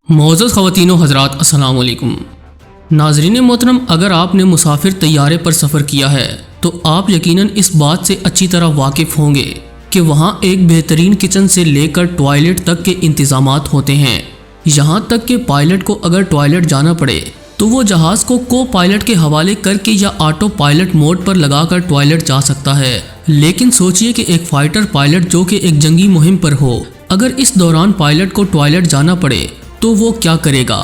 मोअज़्ज़ज़ ख़वातीन व हज़रात अस्सलाम वालेकुम। नाज़रीन मोहतरम, अगर आपने मुसाफिर तैयारे पर सफ़र किया है तो आप यकीनन इस बात से अच्छी तरह वाकिफ़ होंगे कि वहाँ एक बेहतरीन किचन से लेकर टॉयलेट तक के इंतज़ामात होते हैं। यहाँ तक कि पायलट को अगर टॉयलेट जाना पड़े तो वो जहाज़ को को पायलट के हवाले करके या ऑटो पायलट मोड पर लगाकर टॉयलेट जा सकता है। लेकिन सोचिए कि एक फ़ाइटर पायलट जो कि एक जंगी मुहिम पर हो, अगर इस दौरान पायलट को टॉयलेट जाना पड़े तो वो क्या करेगा।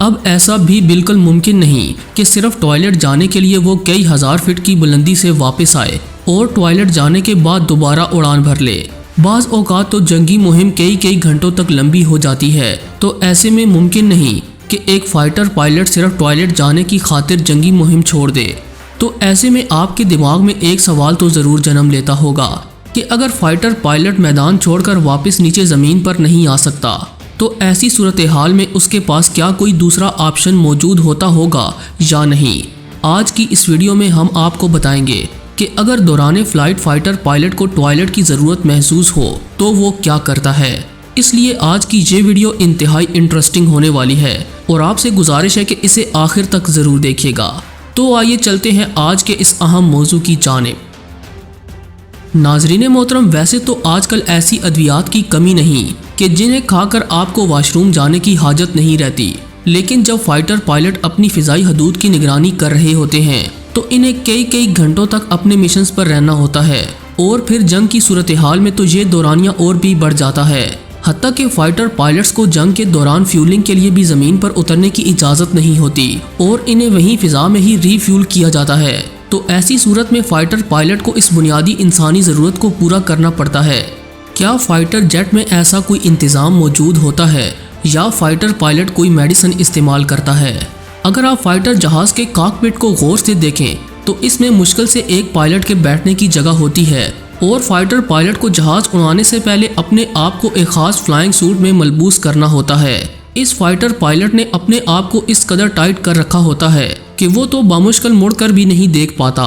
अब ऐसा भी बिल्कुल मुमकिन नहीं कि सिर्फ टॉयलेट जाने के लिए वो कई हज़ार फीट की बुलंदी से वापस आए और टॉयलेट जाने के बाद दोबारा उड़ान भर ले। बाज़ औक़ात तो जंगी मुहिम कई घंटों तक लंबी हो जाती है, तो ऐसे में मुमकिन नहीं कि एक फ़ाइटर पायलट सिर्फ टॉयलेट जाने की खातिर जंगी मुहिम छोड़ दे। तो ऐसे में आपके दिमाग में एक सवाल तो ज़रूर जन्म लेता होगा कि अगर फ़ाइटर पायलट मैदान छोड़कर वापस नीचे ज़मीन पर नहीं आ सकता तो ऐसी सूरत हाल में उसके पास क्या कोई दूसरा ऑप्शन मौजूद होता होगा या नहीं। आज की इस वीडियो में हम आपको बताएंगे कि अगर दौरान फ़्लाइट फ़ाइटर पायलट को टॉयलेट की ज़रूरत महसूस हो तो वो क्या करता है। इसलिए आज की ये वीडियो इंतहाई इंटरेस्टिंग होने वाली है और आपसे गुजारिश है कि इसे आखिर तक ज़रूर देखिएगा। तो आइए चलते हैं आज के इस अहम मौजू की जानिब। नाज़रीन मोहतरम, वैसे तो आजकल ऐसी अद्वियात की कमी नहीं कि जिन्हें खाकर आपको वाशरूम जाने की हाजत नहीं रहती, लेकिन जब फाइटर पायलट अपनी फ़िज़ाई हदूद की निगरानी कर रहे होते हैं तो इन्हें कई घंटों तक अपने मिशंस पर रहना होता है और फिर जंग की सूरत हाल में तो ये दौरानिया और भी बढ़ जाता है। हत्ता कि फाइटर पायलट्स को जंग के दौरान फ्यूलिंग के लिए भी ज़मीन पर उतरने की इजाज़त नहीं होती और इन्हें वहीं फ़िज़ा में ही रीफ्यूल किया जाता है। तो ऐसी सूरत में फ़ाइटर पायलट को इस बुनियादी इंसानी ज़रूरत को पूरा करना पड़ता है। क्या फ़ाइटर जेट में ऐसा कोई इंतज़ाम मौजूद होता है या फ़ाइटर पायलट कोई मेडिसिन इस्तेमाल करता है। अगर आप फ़ाइटर जहाज़ के कॉकपिट को गौर से देखें तो इसमें मुश्किल से एक पायलट के बैठने की जगह होती है और फ़ाइटर पायलट को जहाज़ उड़ाने से पहले अपने आप को एक ख़ास फ्लाइंग सूट में मलबूस करना होता है। इस फ़ाइटर पायलट ने अपने आप को इस कदर टाइट कर रखा होता है कि वो तो बामुश्किल मुड़कर भी नहीं देख पाता।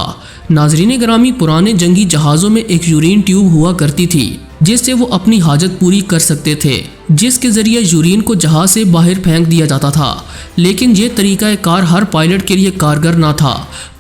नाज़रीन ग्रामी, पुराने जंगी जहाज़ों में एक यूरिन ट्यूब हुआ करती थी जिससे वो अपनी हाजत पूरी कर सकते थे, जिसके ज़रिए यूरिन को जहाज़ से बाहर फेंक दिया जाता था। लेकिन ये तरीका कार हर पायलट के लिए कारगर ना था।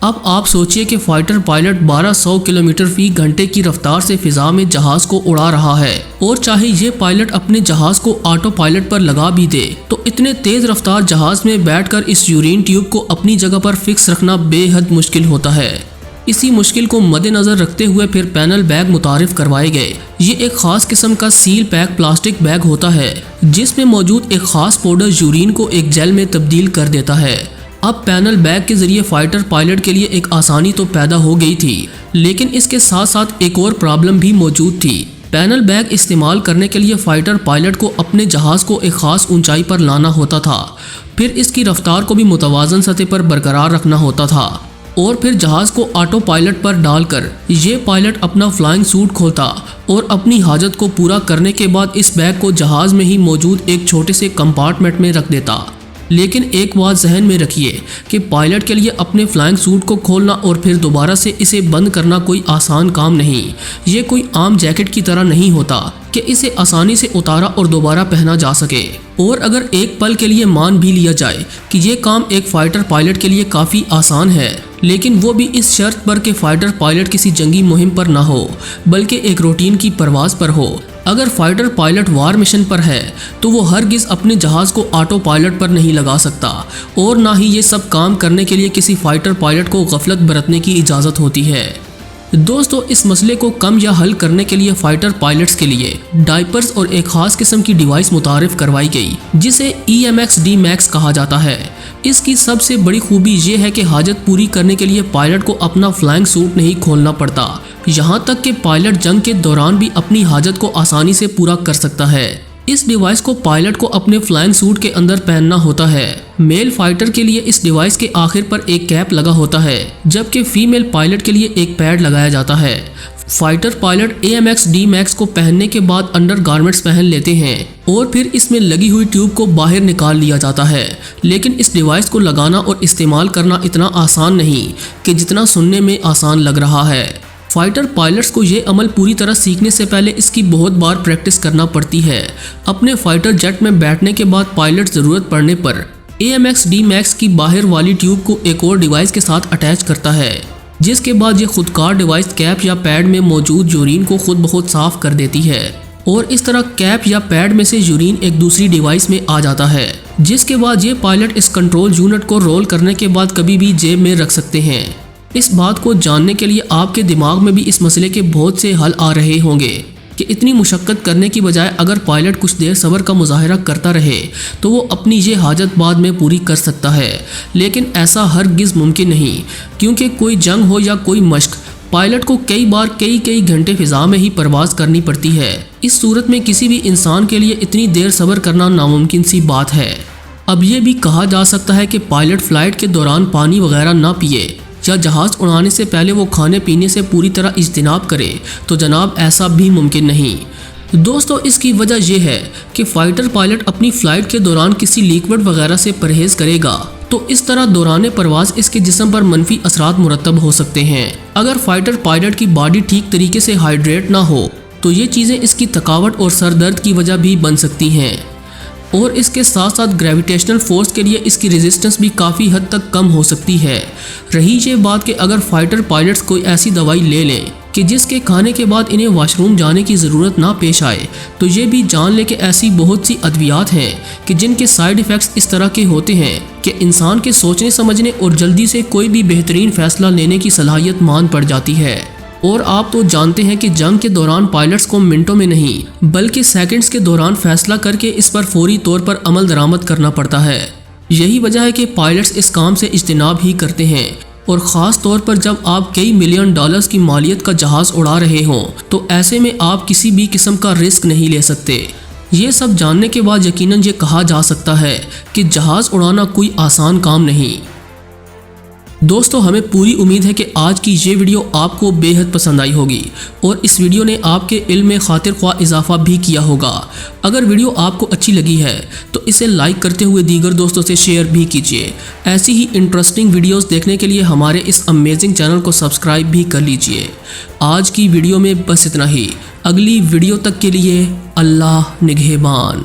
अब आप सोचिए कि फ़ाइटर पायलट 1200 किलोमीटर फ़ी घंटे की रफ्तार से फ़िज़ा में जहाज़ को उड़ा रहा है और चाहे ये पायलट अपने जहाज़ को ऑटो पायलट पर लगा भी दे तो इतने तेज़ रफ्तार जहाज़ में बैठकर इस यूरिन ट्यूब को अपनी जगह पर फिक्स रखना बेहद मुश्किल होता है। इसी मुश्किल को मद्देनज़र रखते हुए फिर पैनल बैग मुतारिफ करवाए गए। ये एक ख़ास किस्म का सील पैक प्लास्टिक बैग होता है जिसमें मौजूद एक ख़ास पाउडर यूरिन को एक जेल में तब्दील कर देता है। अब पैनल बैग के ज़रिए फ़ाइटर पायलट के लिए एक आसानी तो पैदा हो गई थी, लेकिन इसके साथ साथ एक और प्रॉब्लम भी मौजूद थी। पैनल बैग इस्तेमाल करने के लिए फ़ाइटर पायलट को अपने जहाज़ को एक ख़ास ऊंचाई पर लाना होता था, फिर इसकी रफ्तार को भी मुतवाज़न सतह पर बरकरार रखना होता था और फिर जहाज़ को ऑटो पायलट पर डालकर ये पायलट अपना फ्लाइंग सूट खोलता और अपनी हाजत को पूरा करने के बाद इस बैग को जहाज़ में ही मौजूद एक छोटे से कंपार्टमेंट में रख देता। लेकिन एक बात जहन में रखिए कि पायलट के लिए अपने फ्लाइंग सूट को खोलना और फिर दोबारा से इसे बंद करना कोई आसान काम नहीं। ये कोई आम जैकेट की तरह नहीं होता कि इसे आसानी से उतारा और दोबारा पहना जा सके। और अगर एक पल के लिए मान भी लिया जाए कि ये काम एक फ़ाइटर पायलट के लिए काफ़ी आसान है, लेकिन वो भी इस शर्त पर कि फ़ाइटर पायलट किसी जंगी मुहिम पर ना हो बल्कि एक रूटीन की परवाज़ पर हो। अगर फ़ाइटर पायलट वार मिशन पर है तो वो हरगिज़ अपने जहाज़ को ऑटो पायलट पर नहीं लगा सकता और ना ही ये सब काम करने के लिए किसी फ़ाइटर पायलट को गफलत बरतने की इजाज़त होती है। दोस्तों, इस मसले को कम या हल करने के लिए फ़ाइटर पायलट्स के लिए डाइपर्स और एक ख़ास किस्म की डिवाइस मुतारिफ करवाई गई जिसे EMX-D Max कहा जाता है। इसकी सबसे बड़ी खूबी ये है कि हाजत पूरी करने के लिए पायलट को अपना फ्लाइंग सूट नहीं खोलना पड़ता, यहाँ तक कि पायलट जंग के दौरान भी अपनी हाजत को आसानी से पूरा कर सकता है। इस डिवाइस को पायलट को अपने फ्लाइंग सूट के अंदर पहनना होता है। मेल फाइटर के लिए इस डिवाइस के आखिर पर एक कैप लगा होता है, जबकि फीमेल पायलट के लिए एक पैड लगाया जाता है। फाइटर पायलट AMX-D Max को पहनने के बाद अंडर गारमेंट्स पहन लेते हैं और फिर इसमें लगी हुई ट्यूब को बाहर निकाल लिया जाता है। लेकिन इस डिवाइस को लगाना और इस्तेमाल करना इतना आसान नहीं कि जितना सुनने में आसान लग रहा है। फाइटर पायलट्स को ये अमल पूरी तरह सीखने से पहले इसकी बहुत बार प्रैक्टिस करना पड़ती है। अपने फाइटर जेट में बैठने के बाद पायलट ज़रूरत पड़ने पर AMX-D मैक्स की बाहर वाली ट्यूब को एक और डिवाइस के साथ अटैच करता है, जिसके बाद ये खुदकार डिवाइस कैप या पैड में मौजूद यूरिन को खुद ब खुद साफ कर देती है और इस तरह कैप या पैड में से यूरिन एक दूसरी डिवाइस में आ जाता है, जिसके बाद ये पायलट इस कंट्रोल यूनिट को रोल करने के बाद कभी भी जेब में रख सकते हैं। इस बात को जानने के लिए आपके दिमाग में भी इस मसले के बहुत से हल आ रहे होंगे कि इतनी मुशक्क़त करने की बजाय अगर पायलट कुछ देर सब्र का मुजाहरा करता रहे तो वो अपनी ये हाजत बाद में पूरी कर सकता है। लेकिन ऐसा हरगिज़ मुमकिन नहीं, क्योंकि कोई जंग हो या कोई मश्क, पायलट को कई बार कई घंटे फिजा में ही परवाज करनी पड़ती है। इस सूरत में किसी भी इंसान के लिए इतनी देर सब्र करना नामुमकिन सी बात है। अब ये भी कहा जा सकता है कि पायलट फ्लाइट के दौरान पानी वगैरह ना पिए या जहाज़ उड़ाने से पहले वो खाने पीने से पूरी तरह इज्तिनाब करे, तो जनाब ऐसा भी मुमकिन नहीं। दोस्तों, इसकी वजह यह है कि फ़ाइटर पायलट अपनी फ़्लाइट के दौरान किसी लिक्विड वगैरह से परहेज़ करेगा, तो इस तरह दौरान परवाज़ इसके जिस्म पर मनफी असरात मुरतब हो सकते हैं। अगर फ़ाइटर पायलट की बॉडी ठीक तरीके से हाइड्रेट ना हो तो ये चीज़ें इसकी थकावट और सर दर्द की वजह भी बन सकती हैं, और इसके साथ साथ ग्रेविटेशनल फोर्स के लिए इसकी रेजिस्टेंस भी काफ़ी हद तक कम हो सकती है। रही ये बात कि अगर फाइटर पायलट्स कोई ऐसी दवाई ले लें कि जिसके खाने के बाद इन्हें वॉशरूम जाने की ज़रूरत ना पेश आए, तो ये भी जान लें कि ऐसी बहुत सी अद्वियात हैं कि जिनके साइड इफ़ेक्ट्स इस तरह के होते हैं कि इंसान के सोचने समझने और जल्दी से कोई भी बेहतरीन फ़ैसला लेने की सलाहियत मान पड़ जाती है। और आप तो जानते हैं कि जंग के दौरान पायलट्स को मिनटों में नहीं बल्कि सेकंड्स के दौरान फैसला करके इस पर फौरी तौर पर अमल दरामद करना पड़ता है। यही वजह है कि पायलट्स इस काम से इज्तिनाब ही करते हैं, और ख़ास तौर पर जब आप कई मिलियन डॉलर्स की मालियत का जहाज़ उड़ा रहे हों, तो ऐसे में आप किसी भी किस्म का रिस्क नहीं ले सकते। ये सब जानने के बाद यकीनन ये कहा जा सकता है कि जहाज़ उड़ाना कोई आसान काम नहीं। दोस्तों, हमें पूरी उम्मीद है कि आज की ये वीडियो आपको बेहद पसंद आई होगी और इस वीडियो ने आपके इल्म में खातिर ख्वाह इजाफा भी किया होगा। अगर वीडियो आपको अच्छी लगी है तो इसे लाइक करते हुए दीगर दोस्तों से शेयर भी कीजिए। ऐसी ही इंटरेस्टिंग वीडियोस देखने के लिए हमारे इस अमेजिंग चैनल को सब्सक्राइब भी कर लीजिए। आज की वीडियो में बस इतना ही। अगली वीडियो तक के लिए अल्लाह निगहबान।